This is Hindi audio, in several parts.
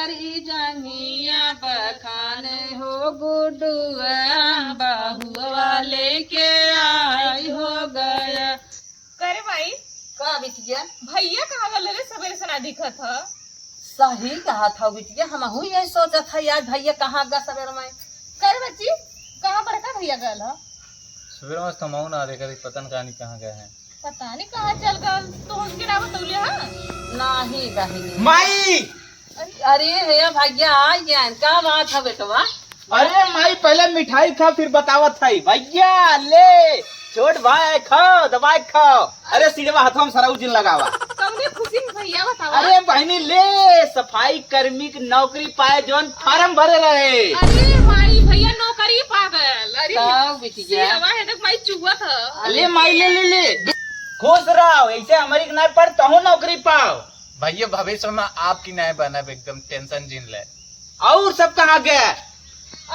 तोहरी जंगिया बखान हो गुडुआ बहुआ लेके आई हो गया। करे भाई का बिटिया भैया कहाँ गल रे सवेरे से ना दिखत ह। सही कहा था बिटिया, हम हुई यही सोचा था आज भैया कहाँ गा सवेर में। करे बच्ची कहाँ बड़का भैया गल ह। सवेरे मस्त कमाऊ ना देखा पतन कहानी कहाँ गए हैं। पता नहीं कहाँ चल गल तो उनके नाम बतौले हा। नहीं बहनी माई, अरे हे भैया आ गया, का बात है बेटवा। अरे माई पहले मिठाई खा फिर बतावत है। भैया ले छोट भाई खाओ दवाई खाओ। अरे सीधवा हाथों में सारा उजिन लगावा। कौने खुशी में भैया बतावा। अरे बहनी ले सफाई कर्मी की नौकरी पाए जोन फार्म भरे रहे। अरे भाई भैया नौकरी पा गल। अरे का बिटिया सेवा है तक माई चुआ था। ले माई ले ले ले खुश रहो, ऐसे हमारी नहीं पर तहु नौकरी पाओ। भैया भविष्य में आपकी नए बना एकदम टेंशन जिन ले। और सब कहाँ गए?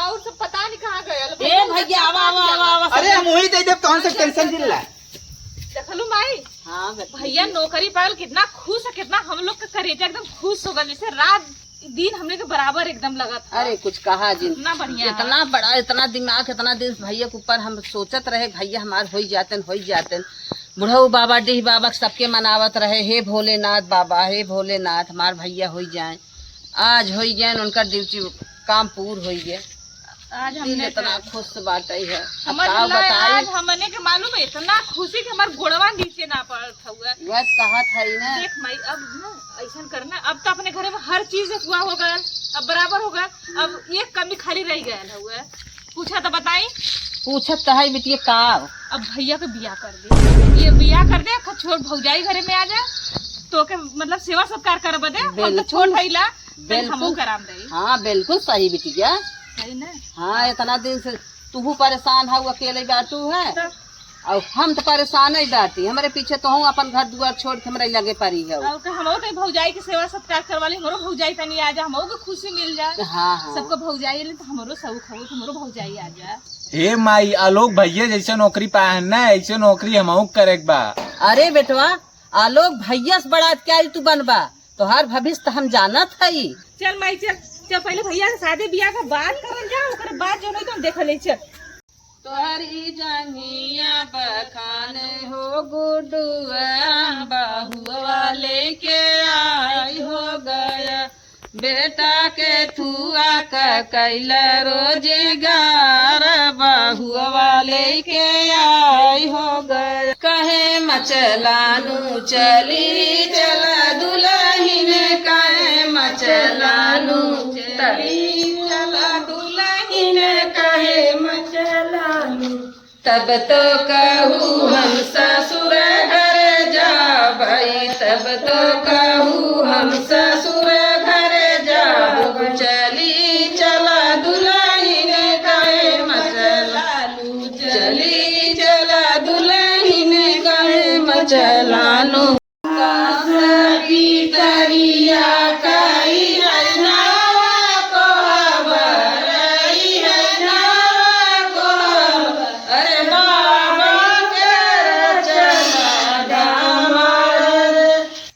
और सब पता नहीं कहाँ गए। ए भैया आवा आवा आवा आवा। अरे हम वही दे दे कौन से टेंशन जिन ला। देखलू माई हाँ बेटा भैया नौकरी पायल कितना खुश है, कितना हम लोग का करेजा एकदम खुश हो गया, जैसे रात दिन हमने के बराबर एकदम लगा था। अरे कुछ कहा जी, इतना बढ़िया इतना बड़ा इतना दिमाग इतना दिन भैया के ऊपर हम सोचत रहे भैया हमारे हो जाते बुढ़ऊ बाबा डीह बाबा सबके मनावत रहे, हे भोलेनाथ बाबा हे भोलेनाथ हमार भैया हो जाए। आज हो गए उनका ड्यूटी काम पूर हो गया। आज दिल हमने इतना खुश बात है। समझ का ला बताई आज हमने के मालूम है इतना खुशी कि हमारे गोड़वा नीचे ना पड़त हुआ। वह कहा था ही ना। देख माई अब ना ऐसा करना, अब तो अपने घरे में हर चीज हुआ हो गया, अब बराबर हो गया, अब एक कमी खाली रह गया हुआ। पूछा तो बताई। पूछत है बेटिया का अब भैया के बियाह कर दे, ये बियाह कर दे, छोट भौजाई घरे में आ जा तो के मतलब सेवा सत्कार कर बदे हम तो छोट भैला हमू कराम दे। हाँ बिल्कुल सही बेटिया। सही ना। हाँ इतना दिन से तू परेशान है अकेले बैठू है और हम तो परेशान ही बैठी, हमारे पीछे तो हूँ अपन घर दुआर छोड़ के हमारे लगे पड़ी है। और हमो तो भौजाई की सेवा सत्कार करवा ली, हमरो भौजाई तनी आ जा, हमो को खुशी मिल जाए। हाँ हाँ सबको भौजाई ले तो हमरो सब खबो हमरो भौजाई आ जा। ए माई आलोक भैया जैसे नौकरी पाए हैं ना ऐसे नौकरी हम करे बा। अरे बेटवा आलोक भैया से बड़ा क्या तू बनबा, तो हर भविष्य तो हम जानत है। चल माई चल चल पहले भैया के शादी बियाह का बात करल जा, ओकरे बाद जो नहीं तो हम देख ले। चल तोहरी जंगिया बखान हो गुडुआ बहुआ लेके आई हो गया। बेटा के थुआ का कैला रोजगार बहुआ लेके आई हो गया। कहे मचलानू चली चला दुल्हन कहे मचलानू चली चला दुल्हन कहे मचलानू। तब तो कहूँ हम ससुर घर जा भाई, तब तो कहूँ हम ससुर घर जा। चली चला दुल्हन कहे मचलानू चली चला दुल्हन कहे मचलानू।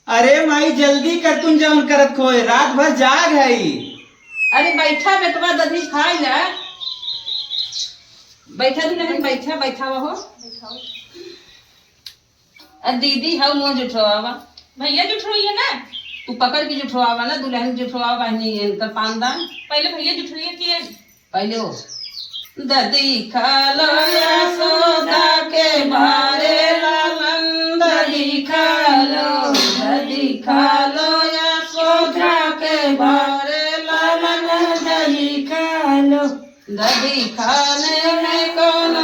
अरे माई जल्दी कर, तुम जौन करत खोए रात भर जाग है। अरे बैठा बेटवा दधी खाई ना, बैठा भी नहीं बैठा बैठा हो। दीदी हाउ मुँह जुठवावा, भैया जुठोई है ना, तू पकड़ के जुठवावा ना, दुल्हन जुठवावा इनका पानदान। पहले भैया जुठोई किए पहले हो ददी खालो यशोदा के बारे लालन, ददी खालो यशोदा के बारे लालन, ददी खाने में कोनो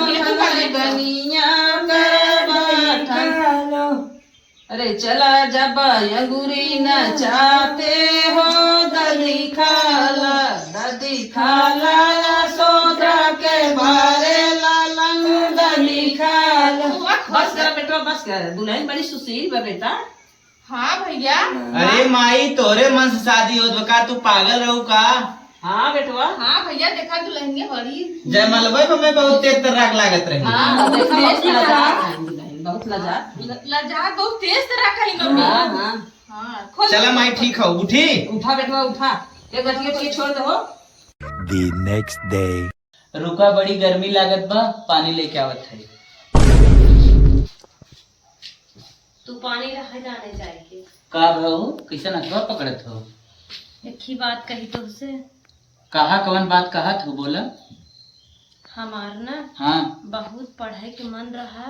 गनिया कर बैठा। अरे चला जब अंगूरी न चाहते हो ददी खाला यशोदा के बारे लालन, ददी खालो। बस कर बेटा बस कर, दुल्हन बड़ी सुशील बा बेटा। हाँ भैया। अरे माई तोरे मन से शादी हो का तू पागल रहू का? हाँ बेटवा। हाँ भैया देखा दुल्हनिया बड़ी जय मलबई में बहुत तेज तर्राक लागत रही। हाँ देखा बहुत लजात है दुल्हन, बहुत लजात। लजात बहुत तेज तरह का ही लोग। हाँ हाँ हाँ खोल चला माई ठीक हो, उठी उठा बेटवा उठा। ये गठिया छोड़ दो। The next day. रुका, बड़ी गर्मी लागत बा, पानी लेके आवत है। तू पानी रख जाने चाहिए। का भाऊ कैसा नखवा पकड़त हो? एक ही बात कही तो उसे, कहा कवन बात कहा तू बोला? हमार ना हाँ बहुत पढ़ाई के मन रहा,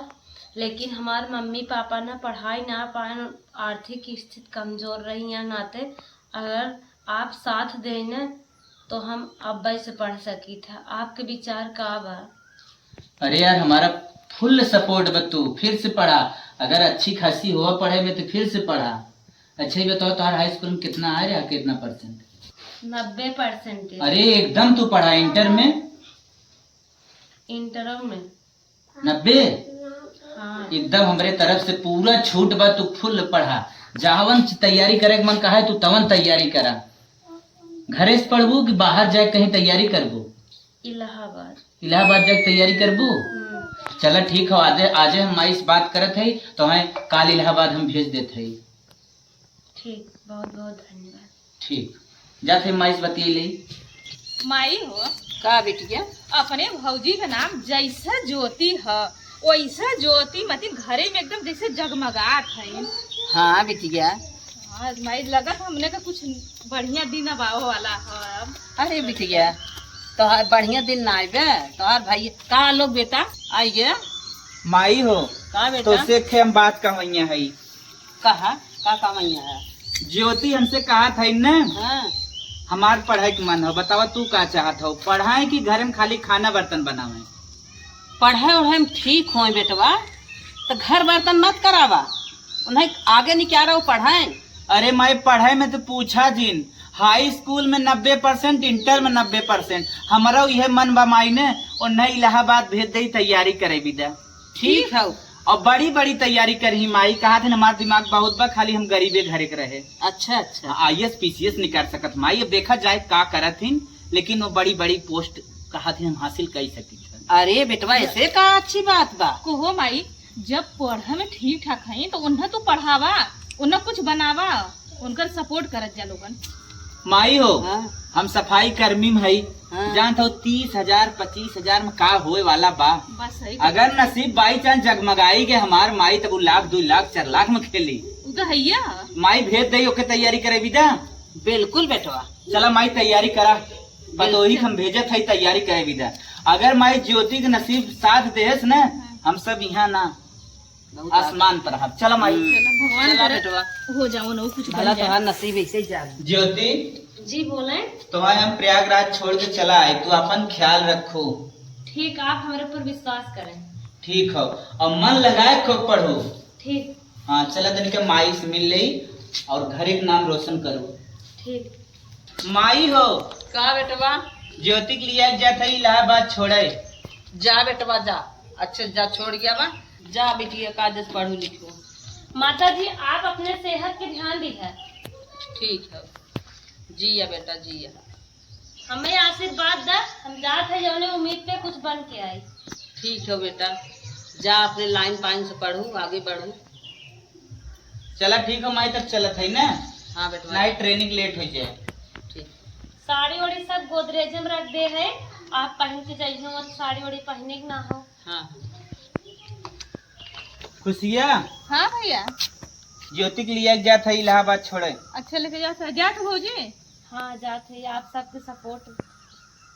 लेकिन हमार मम्मी पापा ना पढ़ाई ना पाए, आर्थिक स्थिति कमजोर रही या नाते अगर आप साथ देना तो हम अब्बे से पढ़ सकी था। आपके विचार का बा? अरे यार हमारा फुल सपोर्ट बा, तू फिर से पढ़ा। अगर अच्छी खासी हुआ पढ़ाई में तो फिर से पढ़ा। अच्छा ही बताओ तुम्हारा हाई स्कूल में कितना आ रहा, कितना परसेंट? 90%। अरे एकदम तू पढ़ा। इंटर में? इंटरों में 90? हाँ। एकदम हमारे तरफ से पूरा छूट बा, तू फुल पढ़ा। जहावन तैयारी करे के मन कहा है तू तवन तैयारी करा। घरे से पढ़बू कि बाहर जाके कहीं तैयारी करबू? इलाहाबाद। इलाहाबाद जाके तैयारी करबू? चला ठीक है, आज हम इस बात करत है तो हमें काल इलाहाबाद हम भेज देते है। ठीक, बहुत बहुत धन्यवाद। ठीक, जाते माइस बतिये ले। माई हो का बिटिया? अपने भौजी का नाम जैसा ज्योति है वैसा ज्योति मती घरे में एकदम जैसे जगमगात है। हाँ बिटिया। हाँ माई लगत हमने का कुछ बढ़िया दिन अब आवे वाला है। अब अरे बिटिया तो बढ़िया दिन ना आए तोहार भाई का लोग बेटा आइए। माई हो का तो बेटा? से खे हम बात कहैया है। कहा का कामैया है? ज्योति हमसे कहा था न हाँ हमार पढ़ाई के मन हो, बतावा तू का चाहत हो? पढ़ाए कि घर में खाली खाना बर्तन बनावे? पढ़ाई उढ़ाई में ठीक हो बेटवा, तो घर बर्तन मत करावा, उन्हें आगे नहीं क्या रहा पढ़ाए। अरे माई पढ़ाई में तो पूछा जिन, हाई स्कूल में 90%, इंटर में 90%। हमारा यह मन बा माई ने और नहीं इलाहाबाद भेज दे तैयारी करे विदा। ठीक है। और बड़ी बड़ी तैयारी करही माई। कहा थे हमारा दिमाग बहुत बा, खाली हम गरीबे घरे के रहे। अच्छा अच्छा। IAS PCS नहीं कर सकत माई। अब देखा जाए का करत हिन, लेकिन वो बड़ी बड़ी पोस्ट कहा थे हम हासिल कर सकी। अरे बेटवा ऐसे का अच्छी बात बा। कहो माई जब पढ़ा में ठीक ठाक है तो उन्हें तो पढ़ावा, उन्हें कुछ बनावा, उनकर सपोर्ट करत जा लोगन। माई हो हाँ हम सफाई कर्मी में है, हाँ। जानता हो 30,000 25,000 में का होए वाला बा। बस सही अगर नसीब बाई चांस जगमगाई के हमार माई तब 1 लाख 2 लाख 4 लाख में खेली। उ तो हैया। माई भेज दई ओके तैयारी करे विदा। बिल्कुल बेटवा। चला माई तैयारी करा, बतोही हम भेजत है तैयारी करे विदा। अगर माई ज्योति के नसीब साथ देस न, हम सब यहाँ ना आसमान पर हम। चला माई। भगवान चला करे बेटवा, हो जाओ ना कुछ भला बन जाए। तुम्हारा नसीब ऐसे ही जा। ज्योति जी बोले। तुम्हारे हम प्रयागराज छोड़ के चला आए, तू अपन ख्याल रखो। ठीक, आप हमारे पर विश्वास करें। ठीक हो, और मन लगाए खूब पढ़ो। ठीक। हाँ चला तनिक माई से मिल ली और घरे के नाम रोशन करो। ठीक। माई हो का बेटवा? ज्योति के लिए जाता इलाहाबाद छोड़े। जा बेटवा जा। अच्छा जा, छोड़ गया बा। जा बेटिया कागज पढ़ू लिखो। माता जी आप अपने सेहत के ध्यान दी है। ठीक है, जिया बेटा जिया। हमें आशीर्वाद दा, हम जात है जौने उम्मीद पे कुछ बन के आई। ठीक है बेटा, जा अपने लाइन पाइन से पढ़ू, आगे बढ़ू। चला ठीक है माई, तब चलत है ना। हाँ बेटवा नाइट ट्रेनिंग लेट हो जाए। ठीक। साड़ी वाड़ी सब गोदरेज में रख दे है, आप पहन के जाइए मत, साड़ी वाड़ी पहने के ना हो। हाँ खुशिया हाँ भैया। ज्योति के लिए जाता है इलाहाबाद छोड़े। अच्छा लेके जा तो भौजी। हाँ जात है, आप सबके सपोर्ट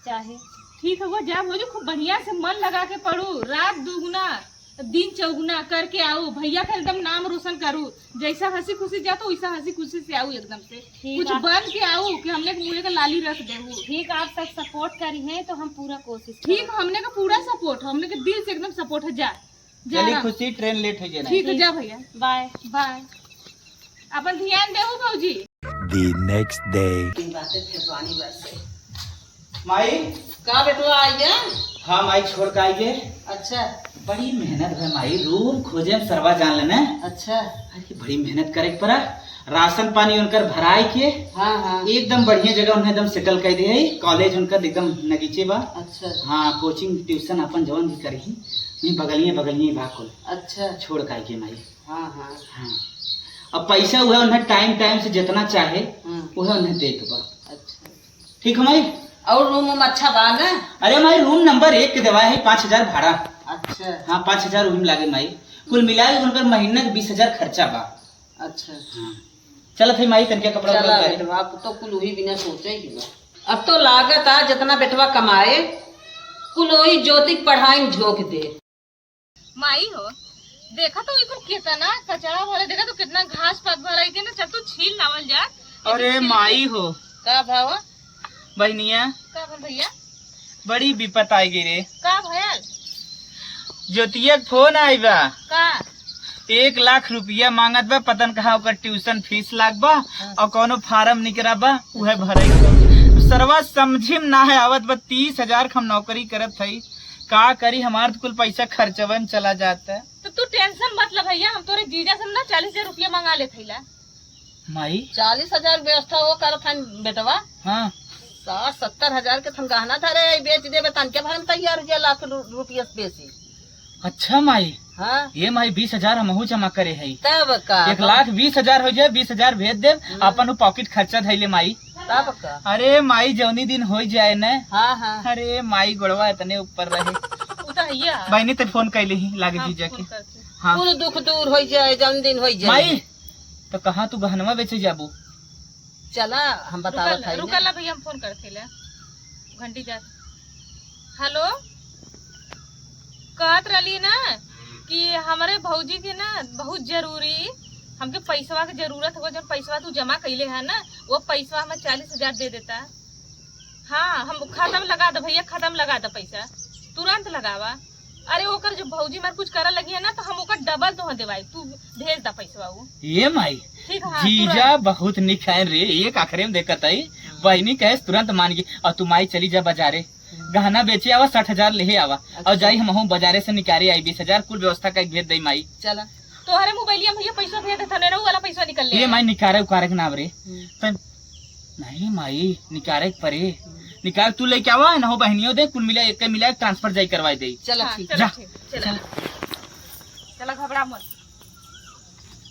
चाहे। ठीक है वो जा भौजी, खूब बढ़िया से मन लगा के पढ़ू, रात दुगुना दिन चौगुना करके आओ, भैया का एकदम नाम रोशन करूँ। जैसा हंसी खुशी जातो वैसा हंसी खुशी से आओ एकदम से। कुछ बन के आओ कि हमने मुँह का लाली रख दे। ठीक, आप सब सपोर्ट करी हैं तो हम पूरा कोशिश ठीक, हमने का पूरा सपोर्ट, हमने के दिल से एकदम सपोर्ट है। जा चली जा। खुशी, ट्रेन लेट हो जाए। ठीक है जा भैया, बाय बाय। अपन ध्यान देहु भौजी। The next day. तीन बातें फिर पानी बरसे। माई का बेटवा आइए। हाँ माई छोड़ के आइए। अच्छा बड़ी मेहनत है माई, रूम खोजे में सरवा जान लेना। अच्छा। अरे बड़ी मेहनत करे के पड़ा। राशन पानी उनकर भराई के हाँ हाँ। एकदम बढ़िया जगह उन्हें एकदम सेटल कर दिए। कॉलेज उनकर एकदम नगीचे बा। अच्छा हाँ कोचिंग ट्यूशन अपन जवन भी करी बगलिए बा कुल। अच्छा। छोड़ के आइए माई। हाँ हाँ हाँ अब पैसा हुआ उन्हें टाइम टाइम से जितना चाहे हाँ। वह उन्हें दे दो बा। अच्छा ठीक है माई। और रूम वूम अच्छा बा ना? अरे माई रूम नंबर 1 के देवा है 5,000 भाड़ा। अच्छा हाँ 5,000 रूम लागे माई। कुल मिला के उनकर महीने के 20,000 खर्चा बा। अच्छा चल फिर माई तनके कपड़ा चला उपड़ा बेटवा, अब तो कुल वही बिना सोचे ही बा। अब तो लागत आ जितना बेटवा कमाए कुल वही ज्योति पढ़ाई झोंक दे। माई हो देखा तो इको कितना कचरा भरे, देखा तो कितना घास पात भरा के ना, चल तू छील लावल जा। अरे माई हो का भावा? बहनिया का भल भैया? बड़ी विपत आई गई रे। का भयल? ज्योतिया के फोन आई बा। का 1 लाख रुपया मांगत बा, पतन कहा ओकर ट्यूशन फीस लाग बा और कोनो फार्म निकरा बा उहे भरे के। सरवा समझिम ना है आवत बा। 30,000 हम नौकरी करत हई, का करी हमार तो कुल पैसा खर्चवन चला जाता है। तो तू टेंशन मत ले भैया, हम तोरे जीजा से ना 40,000 रुपया मंगा ले थैला। माई 40,000 व्यवस्था वो करत हन बेटवा। हाँ 60-70 के थन गहना था रे, बेच देवे तन के भरम तैयार हो लाख रुपया से बेसी। अच्छा माई हाँ ये माई 20,000 हमहू जमा करे है। तब का 1,20,000 हो जाए, 20,000 भेज दे अपन पॉकेट खर्चा धैले माई। तब का अरे माई जौनी दिन हो जाए न। हाँ हाँ अरे माई गोड़वा इतने ऊपर रहे। उ त हैया बहनी ते फोन कैली ही लागे हाँ, जीजा फोन के। करते। हाँ कुल दुख दूर हो जाए, जन्मदिन हो जाए। माई तो कहाँ तू गहनवा बेचे जाबू? चला हम बतावत रुकल हई रुकल ला भैया, हम फोन करते ले घंटी जा। हेलो कहत रही ना कि हमारे भौजी के ना बहुत जरूरी हमके पैसवा के जरूरत हो, जब पैसवा तू जमा कैले है ना वो पैसवा हमें 40,000 दे देता। हाँ हम खत्म लगा दो भैया, खत्म लगा दो पैसा, तुरंत लगावा। अरे ओकर जो भौजी मार कुछ करे लगी है ना तो हम ओकर डबल तो देवाई, तू भेज दा पैसवा वो। ये माई ठीक है हाँ, जीजा बहुत निक है रे। एक आखिर में देखत है बहनी कहे तुरंत मान गई। और तू माई चली जा बाजारे गहना बेचे आवा, 60,000 ले आवा और जाई हम बाजारे से निकारे आई 20,000 कुल व्यवस्था का भेज दई माई। चला तो हरे मोबाइलिया भैया पैसा भेज देता ना, वाला पैसा निकल ले। ये माई निकारे उकारे के नाम रे तो नहीं माई निकारे के परे निकाल तू लेके आवा ना हो बहनियों दे कुल मिला एक मिला ट्रांसफर जाई करवाई दे। चला हाँ, ठीक चलो जा। ठीक, चला चला घबरा मत।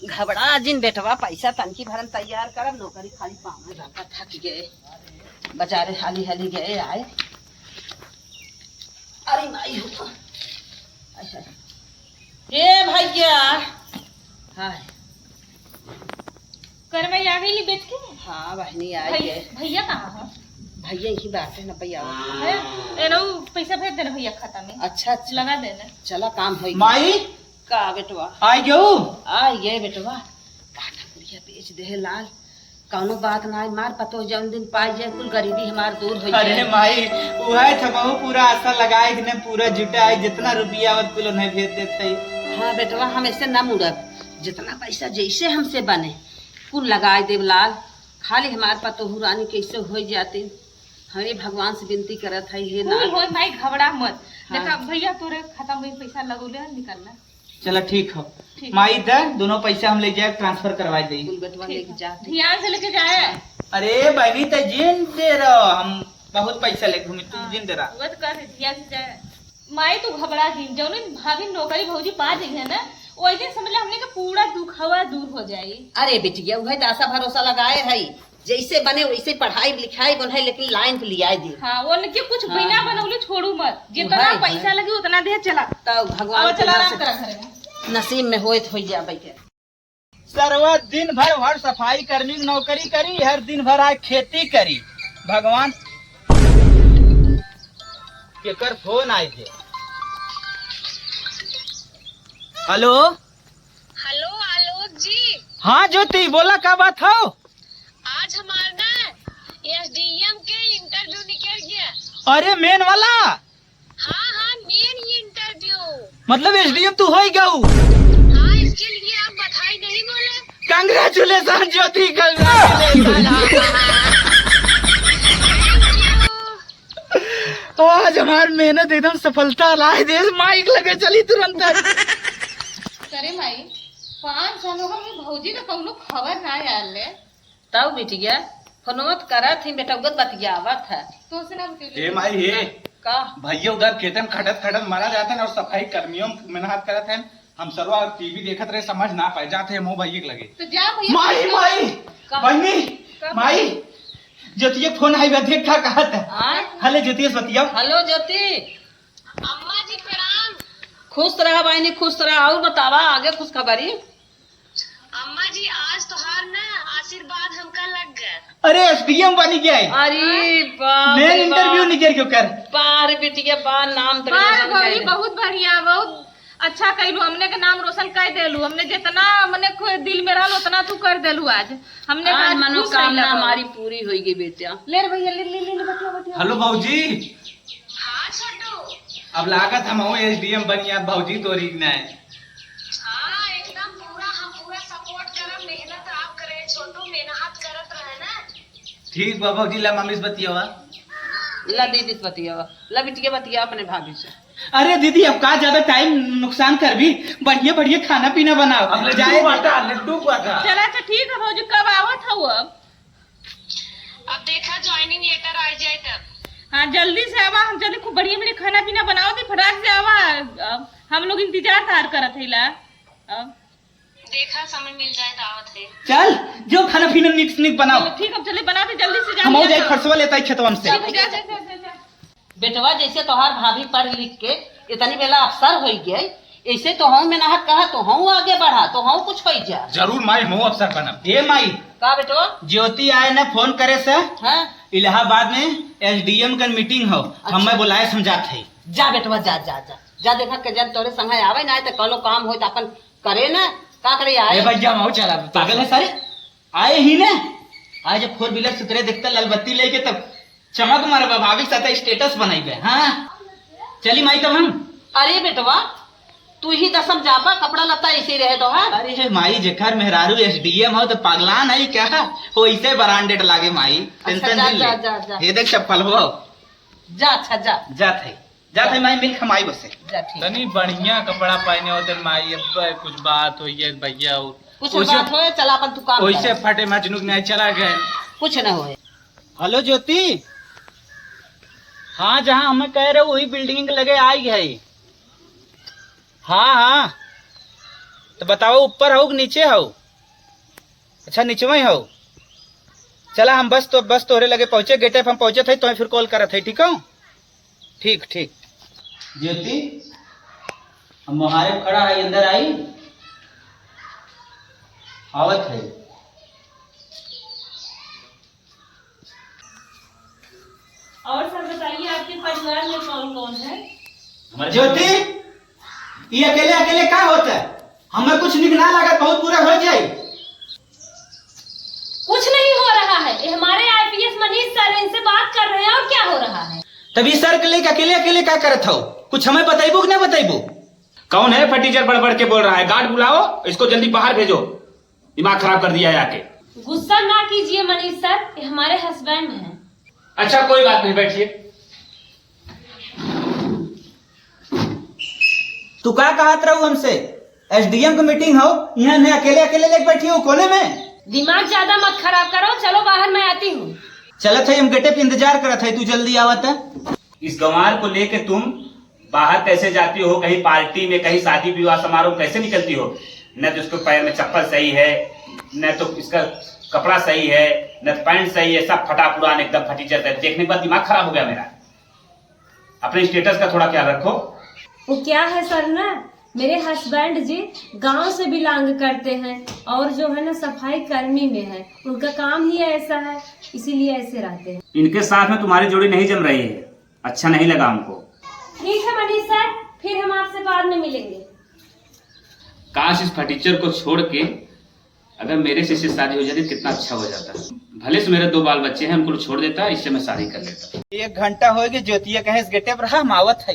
घबरा जिन बेटवा, पैसा तनकी भरन तैयार कर, नौकरी खाली पाँव में रखा, थक गए बेचारे, हाली हाली गए आए। अरे माई हो ए भैया। हाय करवाई आ गई बेच के। हाँ बहनी आई है। भैया कहाँ है? भैया यही बात है ना भैया। पैसा भेज देना भैया खाता में, अच्छा अच्छा लगा देना। चला काम हो माई का बेटवा। आई गयो आ ये बेटवा काटा पुड़िया बेच दे लाल, कौनो बात ना मार पतो जौन दिन पाई जाए कुल गरीबी हमार दूर हो अरे जाए। माई वह थमहू पूरा आशा लगाए ने पूरा जुटाए जितना रुपया आवत कुल नहीं भेज देते। हाँ बेटवा हम ऐसे न मुड़ब, जितना पैसा जैसे हमसे बने कुल लगाए देव लाल, खाली हमार पतोहू रानी कैसे हो जाती। हरे भगवान से विनती करत है ये ना। होय भाई घबरा मत। हाँ। देखा भैया तोरे खाता में पैसा लगोले निकलना। चलो ठीक हो ठीक। माई दे दोनों पैसा हम ले जाए ट्रांसफर करवा दे। कुल बेटवा लेके जाते। ध्यान से लेके जाए। अरे बहनी तो जिन दे रहो हम बहुत पैसा ले घूमी तू जिन दे रहा। वो तो कर ध्यान से जाए। माई तू घबरा दिन जौन भाभी नौकरी भौजी पा दी है ना वही दिन समझ ले हमने का पूरा दुख हवा दूर हो जाई। अरे बेटिया वही तो आशा भरोसा लगाए है, जैसे बने वैसे पढ़ाई लिखाई बने, लेकिन लाइन पे लिया दे। हाँ वो न कुछ हाँ। बिना बनौले छोड़ू मत, जितना भाई, पैसा लगे उतना दे चला। तब भगवान चला के आराम करा घर में। नसीब में होत हो जाए के। सरवा दिन भर हर सफाई कर्मी की नौकरी करी, हर दिन भर आए खेती करी। भगवान केकर फोन आए थे। हेलो हेलो आलोक जी, हाँ ज्योति बोला क्या बात हो? आज हमारा ना एसडीएम के इंटरव्यू निकल गया। अरे मेन वाला हाँ हाँ मेन ही इंटरव्यू। मतलब एसडीएम तू हो गया। हाँ इसके लिए आप बधाई नहीं बोले? कांग्रेचुलेशन ज्योति, कांग्रेचुलेशन। आज हमार मेहनत एकदम सफलता लाए देश माइक लगे चली तुरंत। करे माई 5 साल हो गए भौजी का कौनो खबर ना आयल ले। तब बिटिया फोनवत करत ही बेटा उगत बतियावत है तो से ना हे माई हे का। भैया उधर खेतन में खटत खटत मारा जाते हैं और सफाई कर्मियों में मेहनत करते हैं। हम सरवा टीवी देखत रहे समझ ना पाए जाते हैं मुँह भैया के लगे। तो जा भैया। माई माई का? बहनी का? माई ज्योति फोन आई देख का कहा था। आय हले ज्योति से बतियाओ। हेलो ज्योति, अम्मा जी प्रणाम। खुश रहा बहनी, खुश रहा। और बतावा आगे खुश खबरी। अम्मा जी आज तोहार ना आशीर्वाद हमका लग गए। अरे एसडीएम बनी गया है। अरे बाप मैं रे इंटरव्यू बाप। निकल क्यों कर। बार बेटिया बार नाम तो बार रोशन गौरी कइले। बहुत बढ़िया, बहुत अच्छा कैलू। हमने के नाम रोशन कर देलू। हमने जितना हमने दिल में रहल उतना तू कर देलू। आज हमने आज आज मनोकामना हमारी पूरी होई गई बेटा। ले रे भैया, ले ले ले ले, बतिया बतिया। हेलो भाजी, हाँ छोटू। अब लागत हम एसडीएम बनिया भाजी तोरी ना है। हाँ एकदम पूरा, हम पूरा सपोर्ट करब। मेहनत आप करे छोटू, मेहनत करत रहे ना। ठीक बा भाजी, ला मम्मी से बतियावा। ला दीदी से बतिया, ला बिटिया बतिया अपने भाभी से। अरे दीदी अब का ज्यादा टाइम नुकसान कर भी, बढ़िया बढ़िया खाना पीना बनाओ। अब जाए लड्डू बाटा। चला अच्छा ठीक है भौजी, कब आवत हो? अब देखा ज्वाइनिंग लेटर आ जाए तब। हाँ जल्दी से आवा। हम जल्दी खूब बढ़िया बढ़िया खाना पीना बनाओ थे, फटाक से आवा। हम लोग इंतजार तार करत है ला। देखा समय मिल जाए दावत है। चल जो खाना पीना निक निक बनाओ। ठीक है चले बनाते जल्दी से। हम हो जाए खरसवा लेता है खेतवन से। बेटवा जैसे तोहार भाभी पढ़ लिख के इतनी बेला अफसर हो गए, ऐसे तो हम मेहनत कहा तो हम आगे बढ़ा तो हम कुछ हो जा। जरूर माई हम अफसर बनब। ए माई, का बेटवा? ज्योति आए ना फोन करे से हाँ इलाहाबाद में एसडीएम का मीटिंग हो। हमें बुलाए समझात है। जा बेटवा, जा जा जा जा। देखा के जब तोरे संग आवे ना तो कलो काम हो तो अपन करे ना। का करे आए भैया हम चला पागल है सारे। आए ही ना, आज जब 4 व्हीलर सुतरे देखता लाल बत्ती लेके तब चमक मारे भाभी साथ स्टेटस बनाई बे। हाँ चली माई तब हम। अरे बेटवा तू ही दसम जाबा, कपड़ा लत्ता ऐसे रहे तो। हाँ अरे हे माई जेकर मेहरारू एसडीएम हो तो पागलान है क्या हो, ऐसे ब्रांडेड लागे माई। टेंशन जा, नहीं जा, ले। जा, जा। ये देख चप्पल हो जा। अच्छा जा जात है माई मिल खमाई बसे। जा ठीक। तनी बढ़िया कपड़ा पहने होते माई। अब कुछ बात हुई है भैया, कुछ बात हो चला अपन तू काम वैसे कर। फटे मजनू नहीं चला गए। कुछ न होए। हेलो ज्योति, हाँ जहाँ हमें कह रहे वही बिल्डिंग के लगे आई है। हाँ हाँ तो बताओ ऊपर हो कि नीचे हो? अच्छा नीचे में हो। चला हम बस तोहरे लगे पहुंचे, गेटे पे हम पहुंचे थे तो फिर कॉल करत है। ठीक हो? ठीक ठीक। ज्योति हम मुहारे खड़ा है, अंदर आई आवत है। और सर बताइए आपके परिवार में कौन कौन है? ज्योति ये अकेले अकेले क्या होता है? हमें कुछ निकला लगा बहुत बुरा हो जाए। कुछ नहीं हो रहा है, ये हमारे आईपीएस मनीष सर इनसे बात कर रहे हैं। और क्या हो रहा है? तभी सर के लेके अकेले अकेले क्या करत हो? कुछ हमें बताइबो कि नहीं बताइबो? कौन है फटीचर बढ़ बढ़ के बोल रहा है? गार्ड बुलाओ, इसको जल्दी बाहर भेजो। दिमाग खराब कर दिया है आके। गुस्सा ना कीजिए मनीष सर, ये हमारे हस्बैंड हैं। अच्छा कोई बात नहीं, बैठिए। तू क्या कहत रहू हमसे? एसडीएम की मीटिंग हो, यहाँ ने अकेले अकेले लेके बैठी हो कोने में। दिमाग ज्यादा मत खराब करो, चलो बाहर मैं आती हूँ। चलत है हम गेटे पे इंतजार करत है, तू जल्दी आवत है। इस गंवार को लेके तुम बाहर कैसे जाती हो? कहीं पार्टी में, कहीं शादी विवाह समारोह कैसे निकलती हो? न तो उसके पैर में चप्पल सही है, न तो इसका कपड़ा सही है, न पैंट सही है, सब फटा पुरान एकदम फटीचर है। देखने के बाद दिमाग खराब हो गया मेरा। अपने स्टेटस का थोड़ा ख्याल रखो। वो क्या है सर ना, मेरे हस्बैंड जी गांव से बिलोंग करते हैं और जो है ना सफाई कर्मी में है। उनका काम ही ऐसा है, इसीलिए ऐसे रहते हैं। इनके साथ में तुम्हारी जोड़ी नहीं जम रही है, अच्छा नहीं लगा हमको। ठीक है मनीष सर, फिर हम आपसे बाद में मिलेंगे। काश इस फटीचर को छोड़ के अगर मेरे से शादी हो जाती कितना अच्छा हो जाता। भले से मेरे 2 बाल बच्चे हैं, उनको छोड़ देता, इससे मैं शादी कर लेता। 1 घंटा हो गया ज्योतिया कहे इस गेटे पर हम आवत है,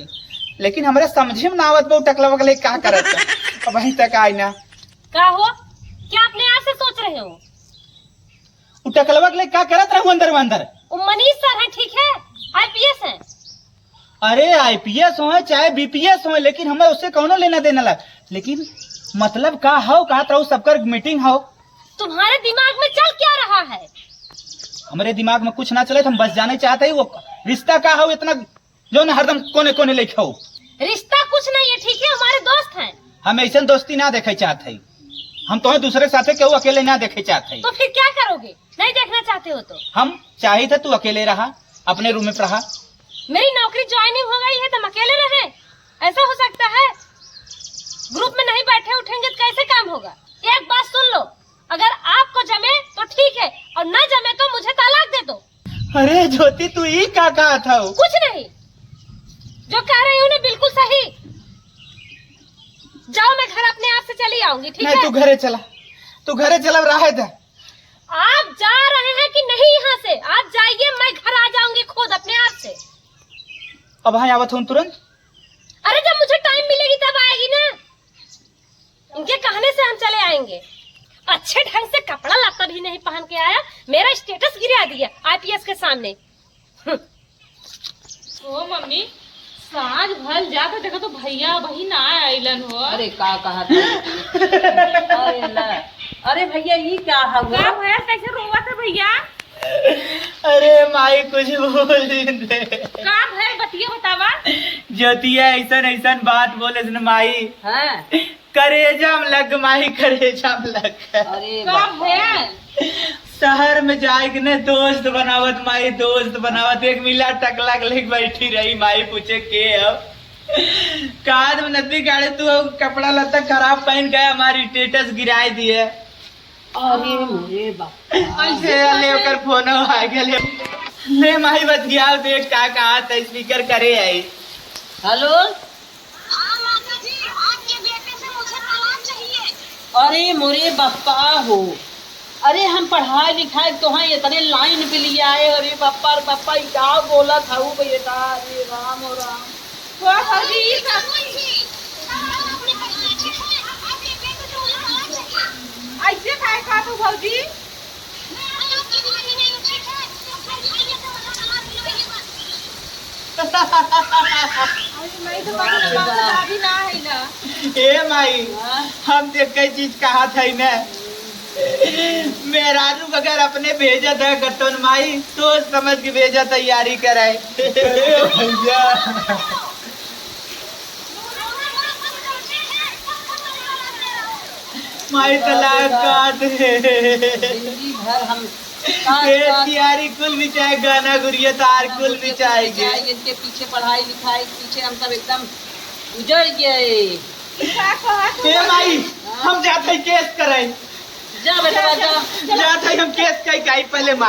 लेकिन हमारे समझे में ना आवत। बहुत टकला वकले क्या करत है? अब वहीं तक आई ना। क्या हो, क्या अपने आप से सोच रहे हो? वो टकलवा के लिए क्या करत रहूं अंदर में अंदर? वो मनीष सर है, ठीक है, आईपीएस है। अरे आईपीएस हो चाहे बीपीएस हो, लेकिन हमें उससे कौनो लेना देना लग। लेकिन मतलब का हो, कहा रहू सबकर मीटिंग हो। तुम्हारे दिमाग में चल क्या रहा है? हमारे दिमाग में कुछ ना चले, हम बस जाने चाहते ही। वो रिश्ता का हो इतना जो न हरदम कोने कोने लेके हो। रिश्ता कुछ नहीं है, ठीक है, हमारे दोस्त हैं। हम ऐसा दोस्ती ना देखे चाहते, हम तुम्हें दूसरे साथे केहू अकेले ना देखे चाहते। तो फिर क्या करोगे? नहीं देखना चाहते हो तो हम चाहे थे तू अकेले रहा, अपने रूम में रहा। मेरी नौकरी ज्वाइनिंग हो गई है तो हम अकेले रहे? ऐसा हो सकता है? ग्रुप में नहीं बैठे उठेंगे तो कैसे काम होगा? एक बात सुन लो, अगर आपको जमे तो ठीक है और न जमे तो मुझे तलाक दे दो। अरे ज्योति तू ही क्या कहा था? कुछ नहीं, जो कह रही हूँ ना बिल्कुल सही। जाओ, मैं घर अपने आप से चली आऊंगी, ठीक है? नहीं, तू घरे चला रहा था। आप जा रहे हैं कि नहीं यहाँ से? आप जाइए, मैं घर आ जाऊंगी खुद अपने आप से। अब हाँ आवत हूँ तुरंत। अरे जब मुझे टाइम मिलेगी तब आएगी ना। इनके कहने से हम चले आएंगे। अच्छे ढंग से कपड़ा लत्ता भी नहीं पहन के आया, मेरा स्टेटस गिरा दिया आईपीएस के सामने। ओ मम्मी, साँझ भल जा तो देखो तो भैया बहिन आइलन हो। अरे का कहा था? अरे भैया ये क्या हुआ? का भैया कैसे रोवा था भैया? अरे माई कुछ बोल दे। का भैया बतिया बतावा। ज्योतिया ऐसा बात बोले न माई, हाँ? करेजाम लग माई, करेजाम लग। अरे का भैया शहर में जाएगी न दोस्त बनावत माई, दोस्त बनावत। एक मिला टकला लेके बैठी रही माई, पूछे के अब काद में नदी गाड़ी तू कपड़ा लत्ता खराब पहन गया, हमारी स्टेटस गिराई दिए। अरे मोरे बाप, ले ओकर फोन आ गया। ले माई बतियाओ, देख का कहा था, स्पीकर करे आई। हेलो। हाँ माता जी, आपके बेटे से मुझे तलाक चाहिए। अरे मोरे बप्पा हो, अरे हम पढ़ाई लिखाई तो हैं, इतने लाइन पे लिए आए। अरे बप्पा क्या बोला था वो बेटा? अरे राम हो राम। ऐसे खाए खा तू भौजी? मैं तो बाबू ना है ना। ए माई, हम तो कई चीज कहा था न, मेहरारू अगर अपने भेजा था गतन माई, सोच समझ के भेजा, तैयारी कराए। भैया माई तलाक का दे। जिंदगी भर हम तैयारी कुल भी चाहे, गाना गुड़िया तार कुल भी चाहेंगे। इनके पीछे पढ़ाई लिखाई के पीछे हम सब एकदम उजड़ गए। ए माई, हम जाते केस कराए। जा बेटा जा। जाते हम केस कई पहले माई।